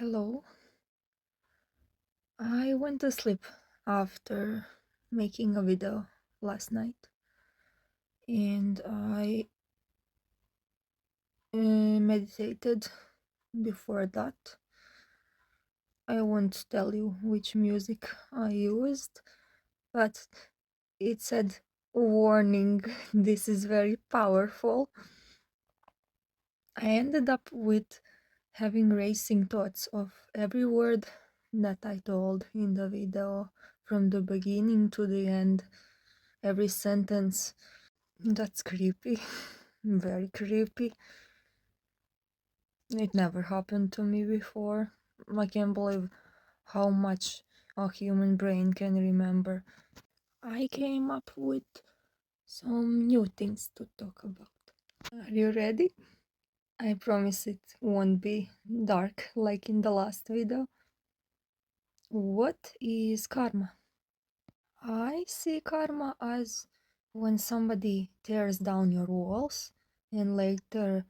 Hello. I went to sleep after making a video last night, and I meditated before that. I won't tell you which music I used, but it said warning, this is very powerful. I ended up with having racing thoughts of every word that I told in the video, from the beginning to the end, every sentence. That's creepy. Very creepy. It never happened to me before. I can't believe how much a human brain can remember. I came up with some new things to talk about. Are you ready? I promise it won't be dark like in the last video. What is karma? I see karma as when somebody tears down your walls and later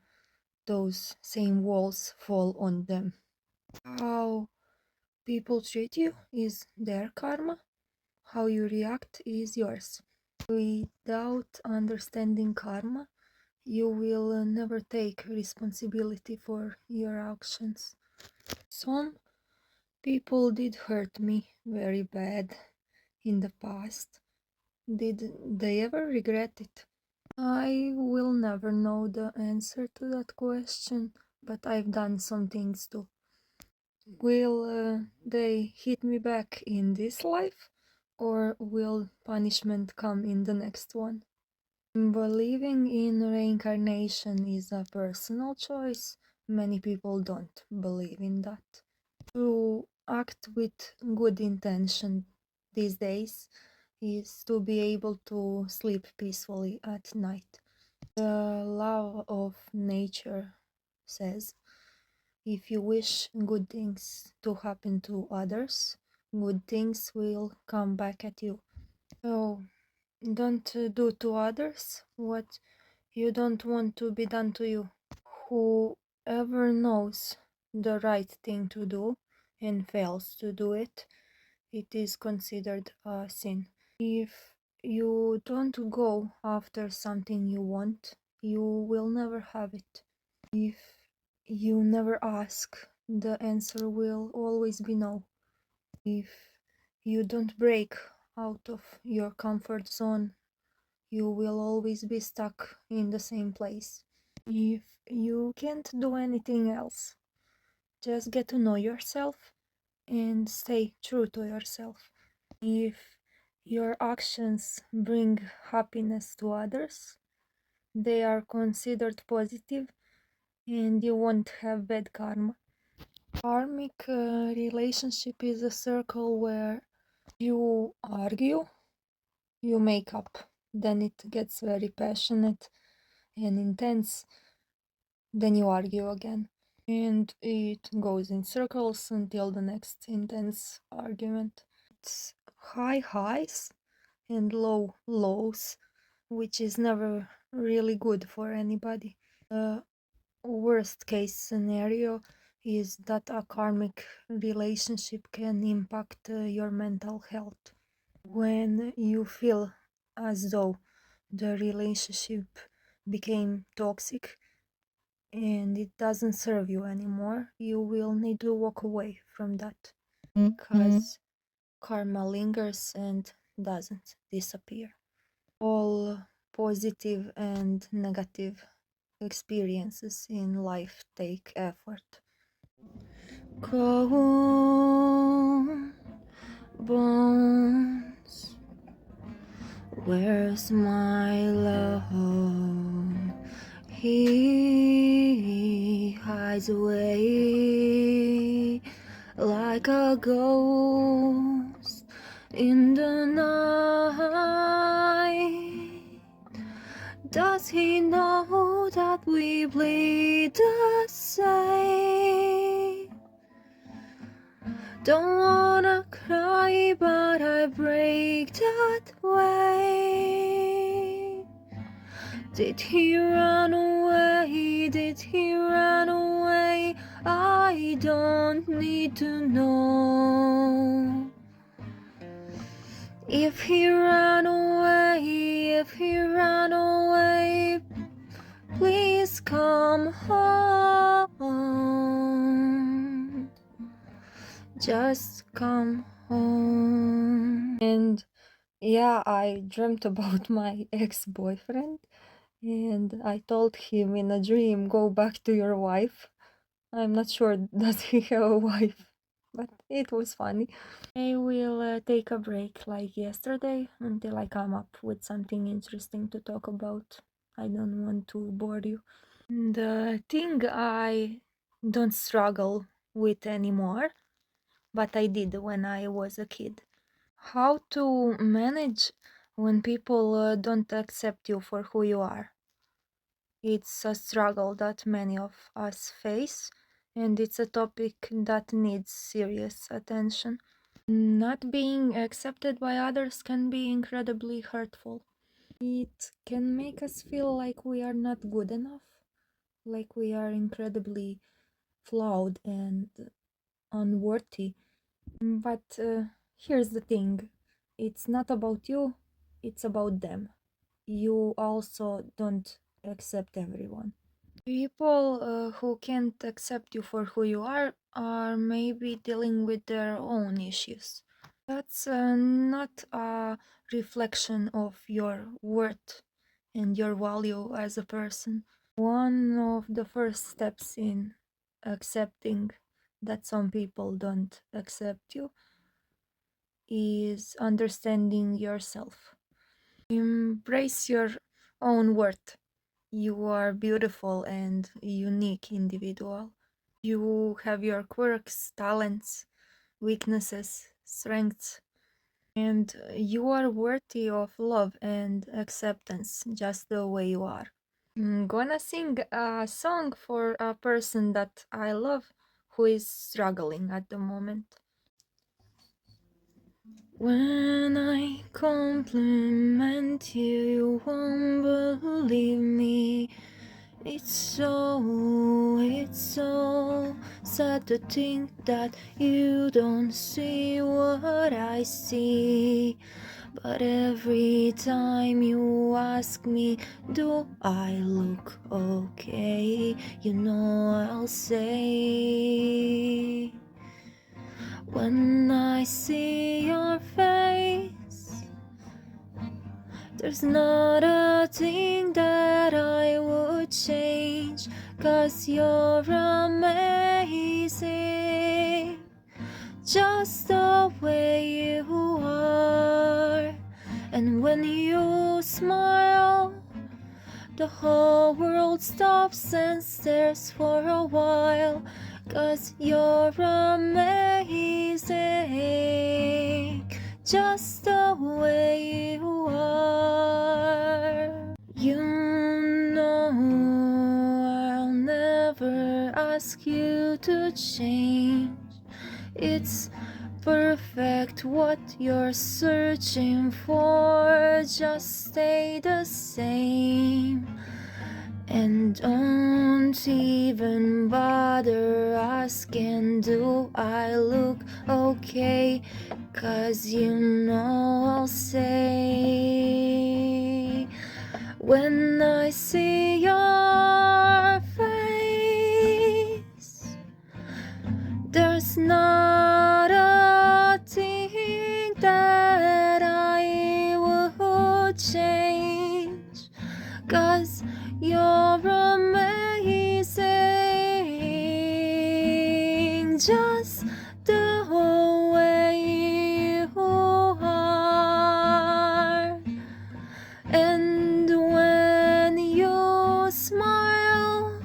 those same walls fall on them. How people treat you is their karma. How you react is yours. Without understanding karma, you will never take responsibility for your actions. Some people did hurt me very bad in the past. Did they ever regret it? I will never know the answer to that question, but I've done some things too. Will they hit me back in this life, or will punishment come in the next one? Believing in reincarnation is a personal choice. Many people don't believe in that. To act with good intention these days is to be able to sleep peacefully at night. The law of nature says if you wish good things to happen to others, good things will come back at you. So don't do to others what you don't want to be done to you. Whoever knows the right thing to do and fails to do it, it is considered a sin. If you don't go after something you want, you will never have it. If you never ask, the answer will always be no. If you don't break out of your comfort zone, you will always be stuck in the same place. If you can't do anything else, just get to know yourself and stay true to yourself. If your actions bring happiness to others, they are considered positive and you won't have bad karma. Karmic relationship is a circle where you argue, you make up, then it gets very passionate and intense, then you argue again. And it goes in circles until the next intense argument. It's high highs and low lows, which is never really good for anybody. The worst case scenario is that a karmic relationship can impact your mental health. When you feel as though the relationship became toxic and it doesn't serve you anymore, you will need to walk away from that, because karma lingers and doesn't disappear. All positive and negative experiences in life take effort. Cold bones, where's my love? He hides away like a ghost in the night. Does he know that we bleed the same? Don't wanna cry, but I break that way. Did he run away? Did he run away? I I don't need to know. If he ran away, please come home. Just come home. And yeah, I dreamt about my ex-boyfriend, and I told him in a dream, go back to your wife. I'm not sure does he have a wife, but it was funny. I will take a break like yesterday until I come up with something interesting to talk about. I don't want to bore you. The thing I don't struggle with anymore, but I did when I was a kid. How to manage when people don't accept you for who you are. It's a struggle that many of us face, and it's a topic that needs serious attention. Not being accepted by others can be incredibly hurtful. It can make us feel like we are not good enough, like we are incredibly flawed and unworthy. But here's the thing, it's not about you, it's about them. You also don't accept everyone. People who can't accept you for who you are maybe dealing with their own issues. That's not a reflection of your worth and your value as a person. One of the first steps in accepting that some people don't accept you is understanding yourself. Embrace your own worth. You are beautiful and unique individual. You have your quirks, talents, weaknesses, strengths, and you are worthy of love and acceptance just the way you are. I'm gonna sing a song for a person that I love who is struggling at the moment. When I compliment you, you won't believe me. It's so sad to think that you don't see what I see. But every time you ask me, do I look okay? You know I'll say, when I see your face, there's not a thing that I would change, 'cause you're amazing, just the way you are. And when you smile, the whole world stops and stares for a while, 'cause you're amazing, just the way you are. You know I'll never ask you to change. It's perfect what you're searching for, just stay the same. And don't even bother asking, do I look okay? 'Cause you know I'll say, when I see your face, there's not a thing that I would change, 'cause you're amazing, just the way you are. And when you smile,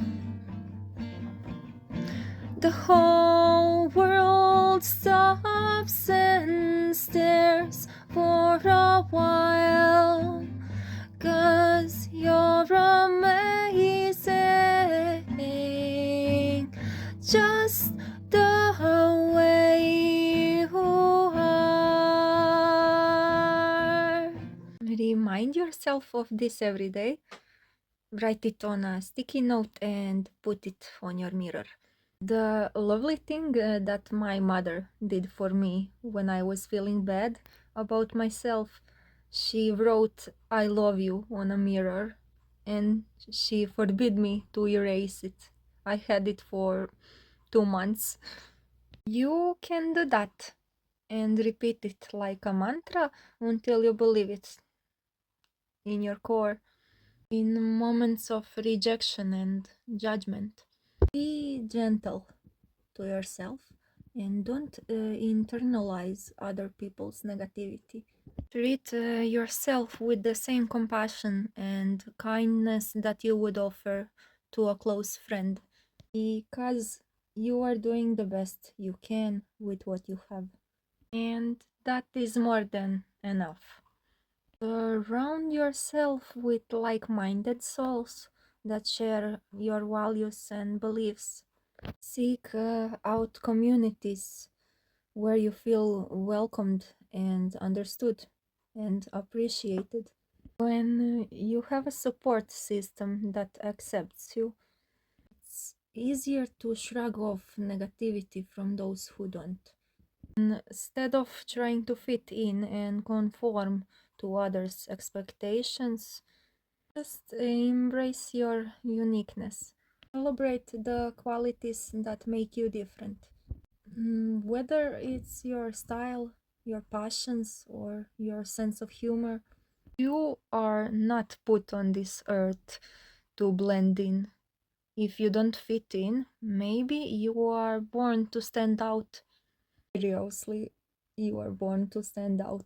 the whole world stops and stares for a while, 'cause you're amazing, just the way you are. Remind yourself of this every day. Write it on a sticky note and put it on your mirror. The lovely thing that my mother did for me when I was feeling bad about myself, she wrote I love you on a mirror and she forbid me to erase it. I had it for 2 months. You can do that and repeat it like a mantra until you believe it in your core. In moments of rejection and judgment, be gentle to yourself and don't internalize other people's negativity. Treat yourself with the same compassion and kindness that you would offer to a close friend because you are doing the best you can with what you have, and that is more than enough. Surround yourself with like minded souls that share your values and beliefs. Seek out communities where you feel welcomed and understood and appreciated. When you have a support system that accepts you, it's easier to shrug off negativity from those who don't. Instead of trying to fit in and conform to others' expectations, just embrace your uniqueness. Celebrate the qualities that make you different. Whether it's your style, your passions, or your sense of humor, you are not put on this earth to blend in. If you don't fit in, maybe you are born to stand out. Seriously, you are born to stand out.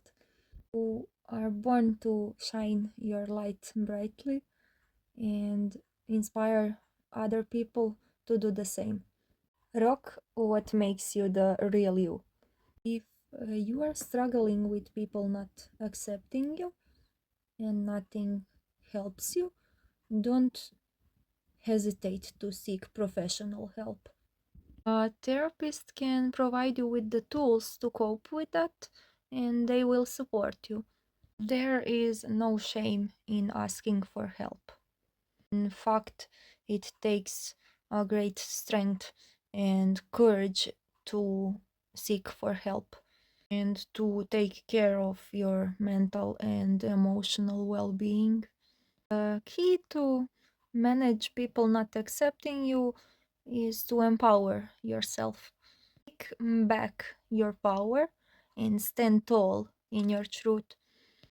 You are born to shine your light brightly and inspire other people to do the same. Rock what makes you the real you. If you are struggling with people not accepting you and nothing helps you, don't hesitate to seek professional help. A therapist can provide you with the tools to cope with that, and they will support you. There is no shame in asking for help. In fact, it takes a great strength and courage to seek for help and to take care of your mental and emotional well being. The key to manage people not accepting you is to empower yourself. Take back your power and stand tall in your truth.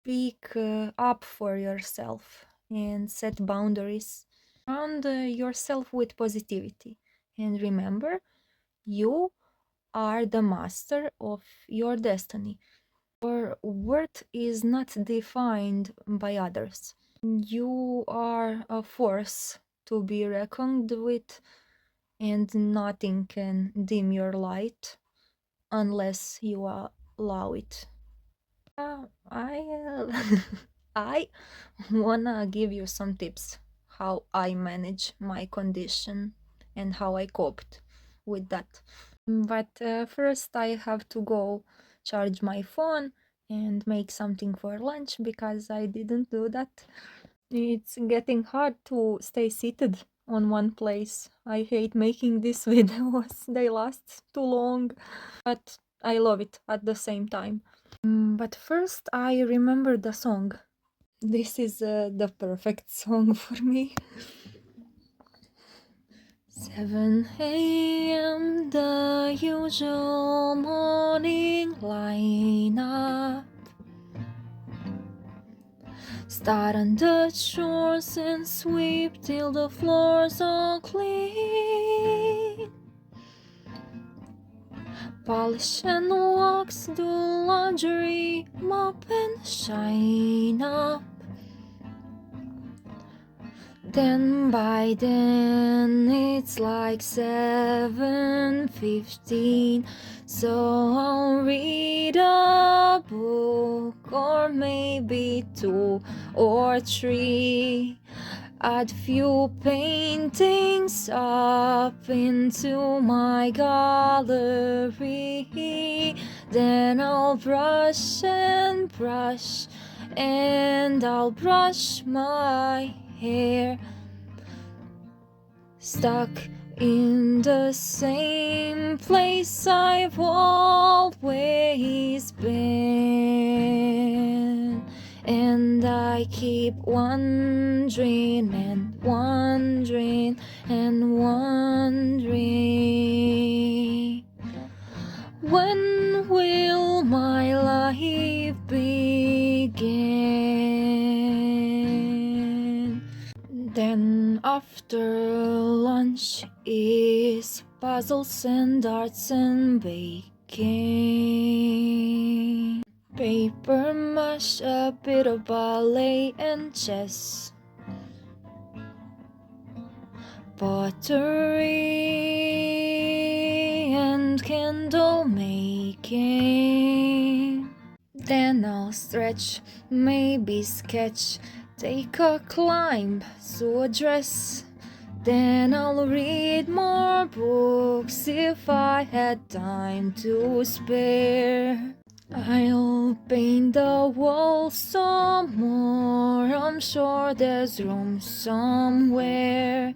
Speak up for yourself and set boundaries. Surround yourself with positivity. And remember, you are the master of your destiny. Your worth is not defined by others. You are a force to be reckoned with, and nothing can dim your light unless you allow it. I wanna give you some tips how I manage my condition and how I coped with that. But first, I have to go charge my phone and make something for lunch because I didn't do that. It's getting hard to stay seated on one place. I hate making these videos, they last too long, but I love it at the same time. But first, I remember the song. This is the perfect song for me. 7 a.m. the usual morning lineup. Start on the shores and sweep till the floors are clean. Polish and wax, do laundry, mop and shine up. Then by then it's like 7:15, so I'll read a book or maybe 2 or 3. Add few paintings up into my gallery. Then I'll brush and brush, and I'll brush my hair. Stuck in the same place I've always been. And I keep wondering and wondering and wondering, when will my life begin? Then after lunch is puzzles and arts and baking, paper mash, a bit of ballet and chess, pottery and candle making. Then I'll stretch, maybe sketch, take a climb, sew a dress. Then I'll read more books if I had time to spare. I'll paint the walls some more, I'm sure there's room somewhere.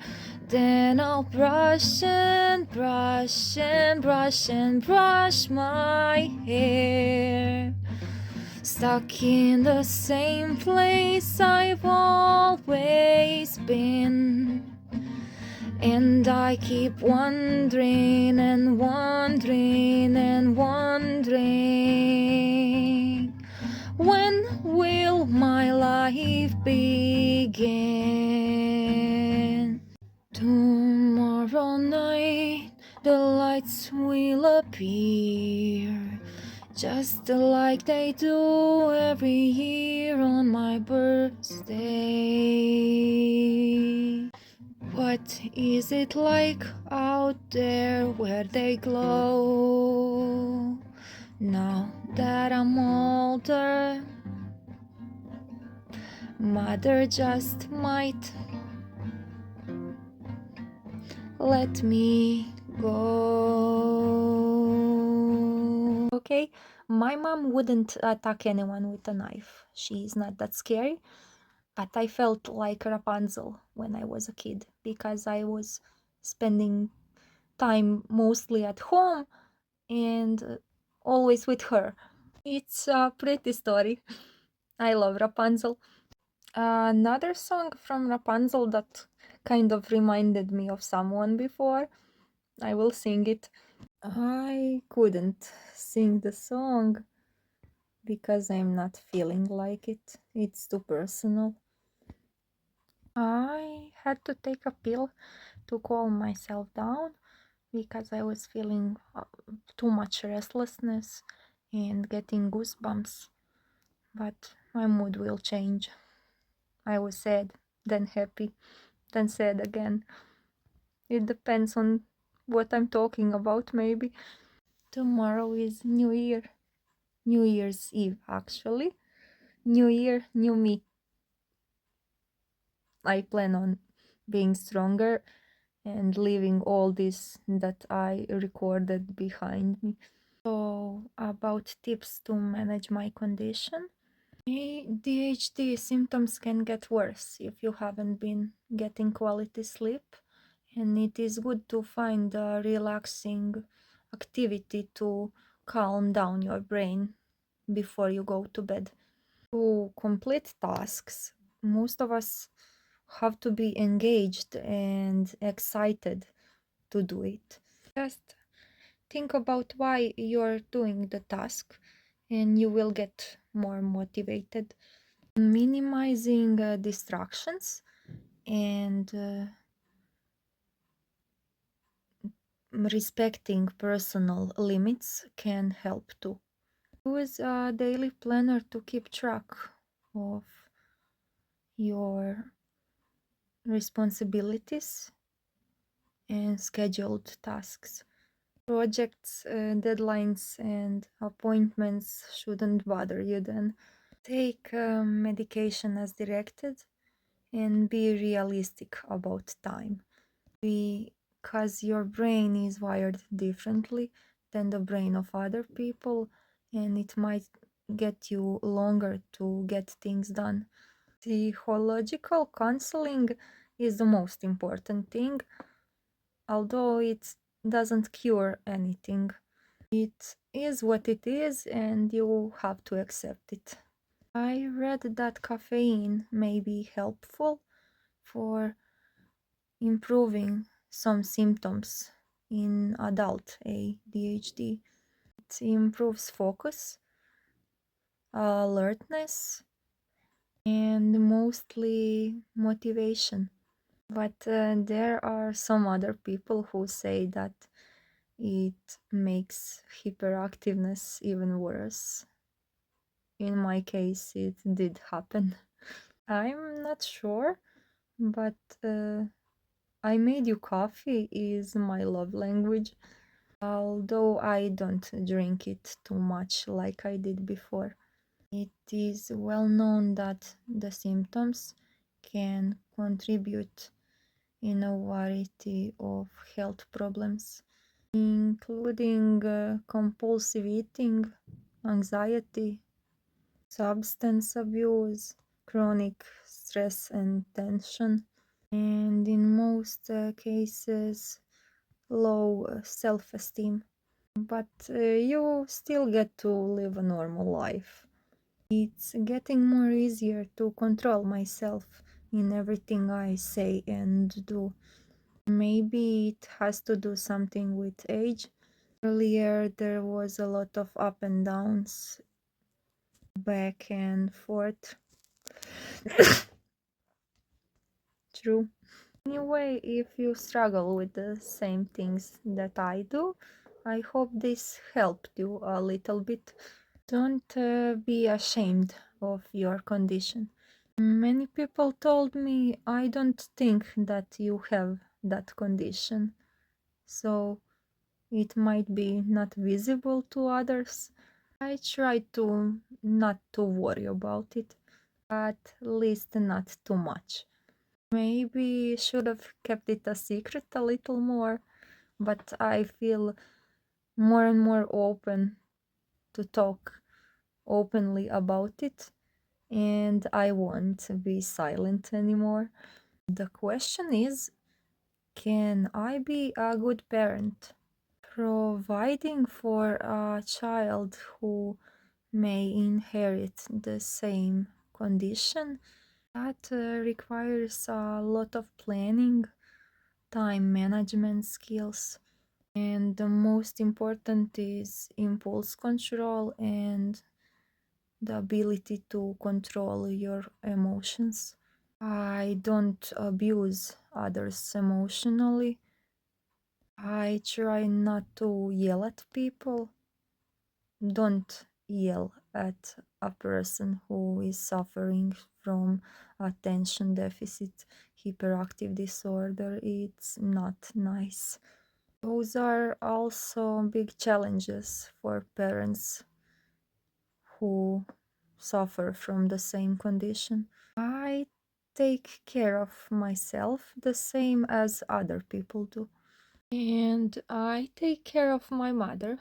Then I'll brush and brush and brush and brush my hair. Stuck in the same place I've always been. And I keep wondering and wondering and wondering, when will my life begin? Tomorrow night the lights will appear, just like they do every year on my birthday. What is it like out there where they glow? Now that I'm older, Mother just might let me go. Okay, my mom wouldn't attack anyone with a knife. She's not that scary. But I felt like Rapunzel when I was a kid because I was spending time mostly at home and always with her. It's a pretty story. I love Rapunzel. Another song from Rapunzel that kind of reminded me of someone before. I will sing it. I couldn't sing the song because I'm not feeling like it. It's too personal. I had to take a pill to calm myself down because I was feeling too much restlessness and getting goosebumps. But my mood will change. I was sad, then happy, then sad again. It depends on what I'm talking about, maybe. Tomorrow is New Year. New Year's Eve, actually. New Year, new me. I plan on being stronger and leaving all this that I recorded behind me. So, about tips to manage my condition. ADHD symptoms can get worse if you haven't been getting quality sleep, and it is good to find a relaxing activity to calm down your brain before you go to bed. To complete tasks, most of us have to be engaged and excited to do it. Just think about why you're doing the task and you will get more motivated. Minimizing distractions and respecting personal limits can help too. Use a daily planner to keep track of your responsibilities and scheduled tasks. Projects, deadlines, and appointments shouldn't bother you then. Take medication as directed and be realistic about time. Because your brain is wired differently than the brain of other people, and it might get you longer to get things done. Psychological counseling is the most important thing. although it doesn't cure anything. It is what it is, and you have to accept it. I read that caffeine may be helpful for improving some symptoms in adult ADHD. It improves focus, alertness, and mostly motivation. But there are some other people who say that it makes hyperactiveness even worse. In my case, it did happen. I'm not sure, but I made you coffee is my love language, although I don't drink it too much like I did before. It is well known that the symptoms can contribute in a variety of health problems, including compulsive eating, anxiety, substance abuse, chronic stress and tension, and in most cases, low self esteem. But you still get to live a normal life. It's getting more easier to control myself in everything I say and do. Maybe it has to do something with age. Earlier, there was a lot of up and downs, back and forth. True. Anyway, if you struggle with the same things that I do, I hope this helped you a little bit. Don't be ashamed of your condition. Many people told me I don't think that you have that condition, so it might be not visible to others. I try to not to worry about it, at least not too much. Maybe should have kept it a secret a little more, but I feel more and more open to talk openly about it, and I won't be silent anymore. The question is, can I be a good parent? Providing for a child who may inherit the same condition, that requires a lot of planning, time management skills, and the most important is impulse control and the ability to control your emotions. I don't abuse others emotionally. I try not to yell at people. Don't yell at a person who is suffering from attention deficit hyperactive disorder. It's not nice. Those are also big challenges for parents who suffer from the same condition. I take care of myself the same as other people do. And I take care of my mother.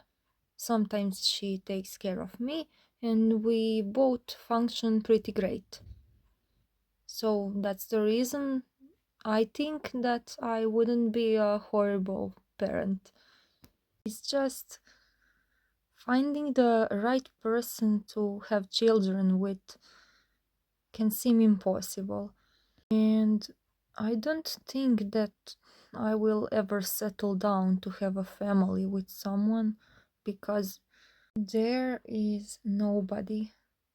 Sometimes she takes care of me, and we both function pretty great. So that's the reason I think that I wouldn't be a horrible parent. It's just finding the right person to have children with can seem impossible. And I don't think that I will ever settle down to have a family with someone because there is nobody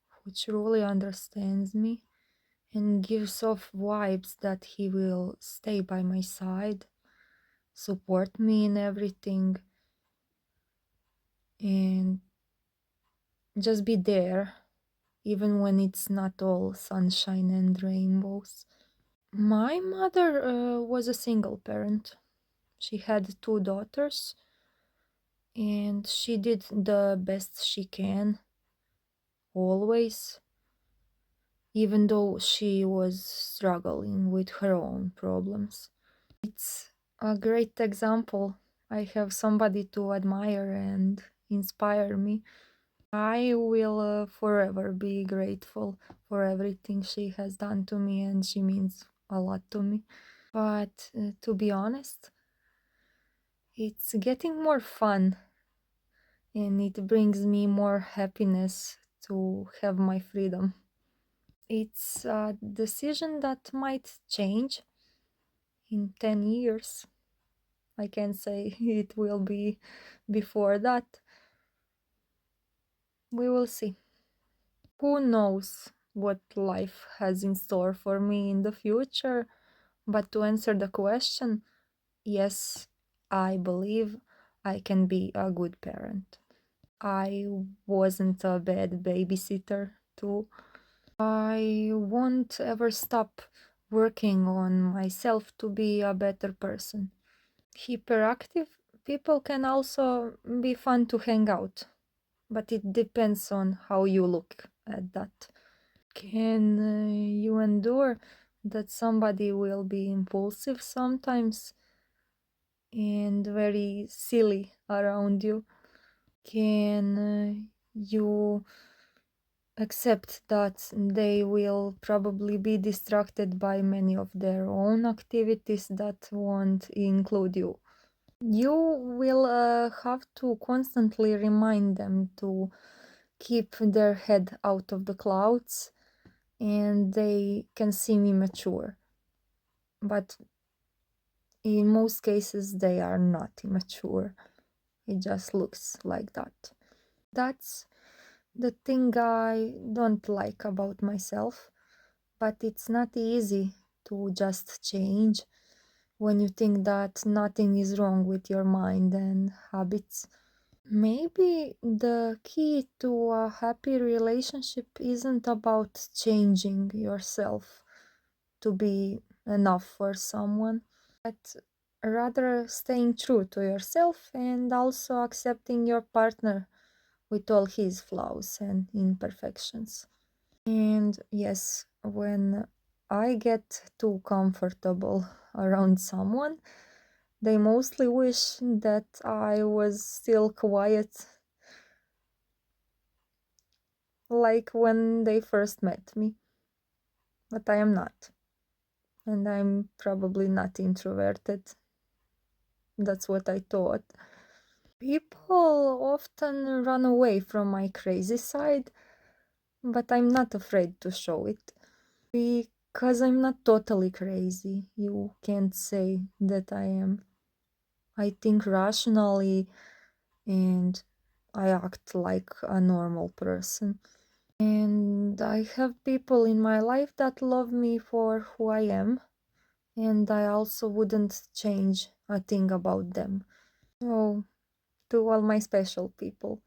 who truly understands me and gives off vibes that he will stay by my side, support me in everything, and just be there even when it's not all sunshine and rainbows. My mother was a single parent. She had two daughters and she did the best she can, always, even though she was struggling with her own problems. It's a great example. I have somebody to admire and inspire me. I will forever be grateful for everything she has done to me, and she means a lot to me. But to be honest, It's getting more fun and it brings me more happiness to have my freedom. It's a decision that might change in 10 years. I can say it will be before that. We will see. Who knows what life has in store for me in the future? But to answer the question, yes, I believe I can be a good parent. I wasn't a bad babysitter, too. I won't ever stop working on myself to be a better person. Hyperactive people can also be fun to hang out, but it depends on how you look at that. Can you endure that somebody will be impulsive sometimes and very silly around you? Can you accept that they will probably be distracted by many of their own activities that won't include you? You will have to constantly remind them to keep their head out of the clouds and they can seem immature. But in most cases, they are not immature. It just looks like that. That's the thing I don't like about myself, but it's not easy to just change when you think that nothing is wrong with your mind and habits. Maybe the key to a happy relationship isn't about changing yourself to be enough for someone, but rather staying true to yourself and also accepting your partner with all his flaws and imperfections. And yes, when I get too comfortable around someone, they mostly wish that I was still quiet, like when they first met me. But I am not. And I'm probably not introverted. That's what I thought. People often run away from my crazy side, but I'm not afraid to show it. Because I'm not totally crazy. You can't say that I am. I think rationally and I act like a normal person. And I have people in my life that love me for who I am, and I also wouldn't change a thing about them. So, to all my special people,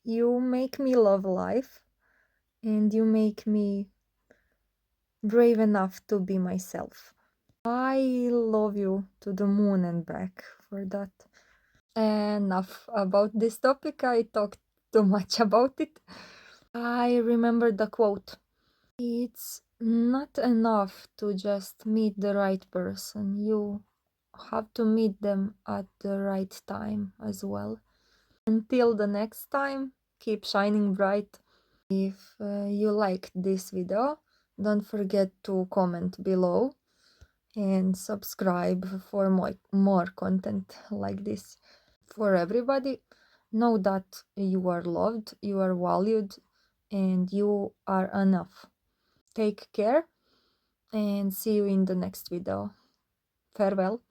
you make me love life, and you make me brave enough to be myself. I love you to the moon and back for that. Enough about this topic, I talked too much about it. I remember the quote. It's not enough to just meet the right person. You have to meet them at the right time as well. Until the next time, keep shining bright. If you liked this video, don't forget to comment below and subscribe for more content like this. For everybody, know that you are loved, you are valued, and you are enough. Take care and see you in the next video. Farewell.